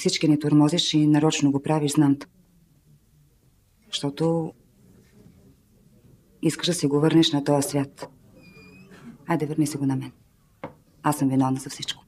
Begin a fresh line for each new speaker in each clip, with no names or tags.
всички ни тормозиш и нарочно го правиш, знам. Защото искаш да си го върнеш на този свят. Айде, върни си го на мен. Аз съм виновна за всичко.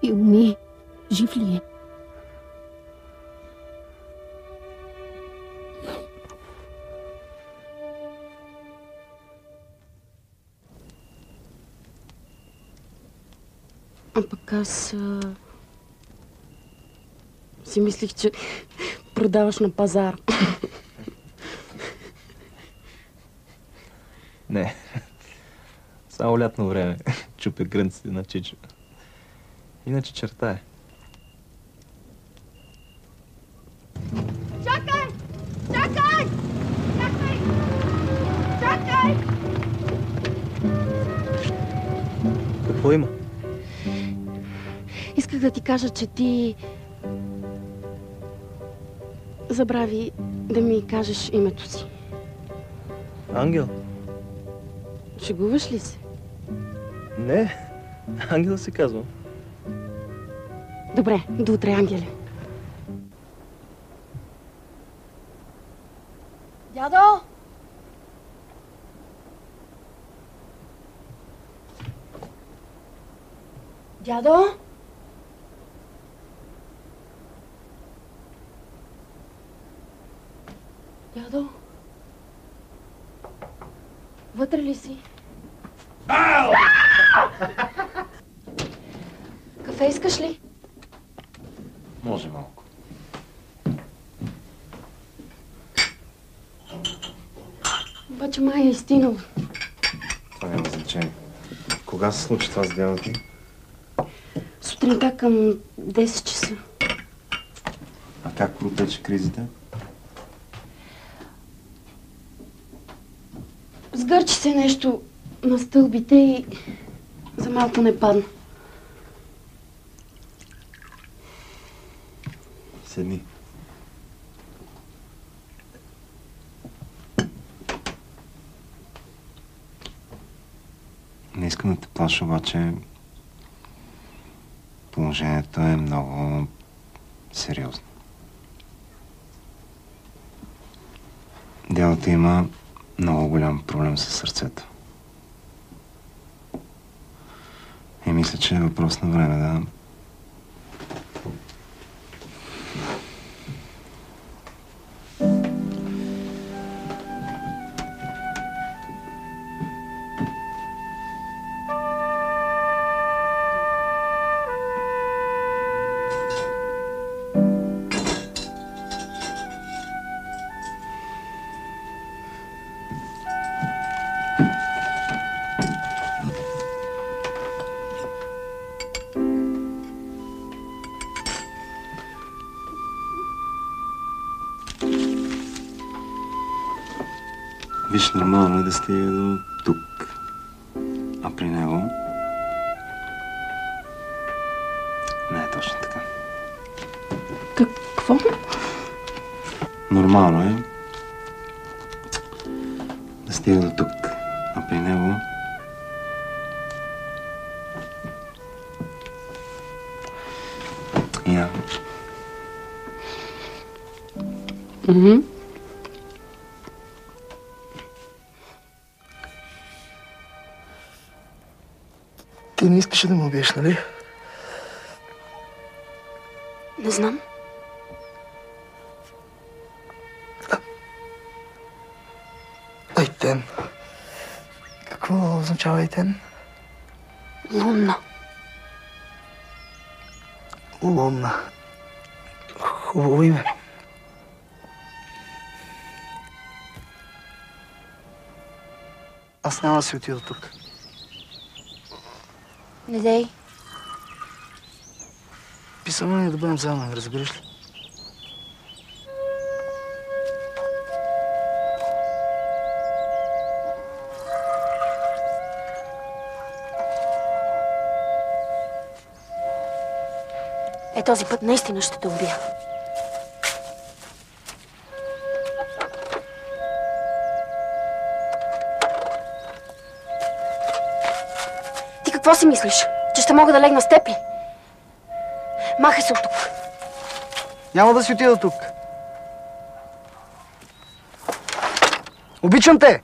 Илми, жив ли е? А пък аз си мислих, че продаваш на пазар.
Не, само лятно време чупя грънците на Чичо. Иначе черта е.
Чакай! Чакай! Чакай! Чакай!
Какво има?
Исках да ти кажа, че ти забрави да ми кажеш името си.
Ангел?
Шегуваш ли се?
Не, Ангел се казва.
Добре, до утре, Ангеле.
Дядо! Дядо? Дядо? Вътре ли си? Кафе искаш ли?
Може малко.
Обаче май е изтинал.
Това няма значение. Кога се случи това с делото ти?
Сутринта към 10 часа.
А как протече кризата?
Сгърчи се нещо на стълбите и за малко не падна.
Седни. Не искам да те плаша, обаче положението е много сериозно. Делото има много голям проблем със сърцето. И мисля, че е въпрос на време да... Виж, нормално е да стига до тук. А при него... Не е точно така.
Какво?
Нормално е да стига до тук. А при него... Я.
Ти не искаш да ме убиеш, нали?
Не знам.
Айтен. Какво означава Айтен?
Лунна.
Лунна. Хубаво име. Аз няма да си отида тук.
Не дей.
Писано ни да бъдем заедно, разбираш ли?
Този път наистина ще те убия. Ти какво си мислиш? Че ще мога да легна с теб ли? Махай се от тук.
Няма да си отида тук. Обичам те!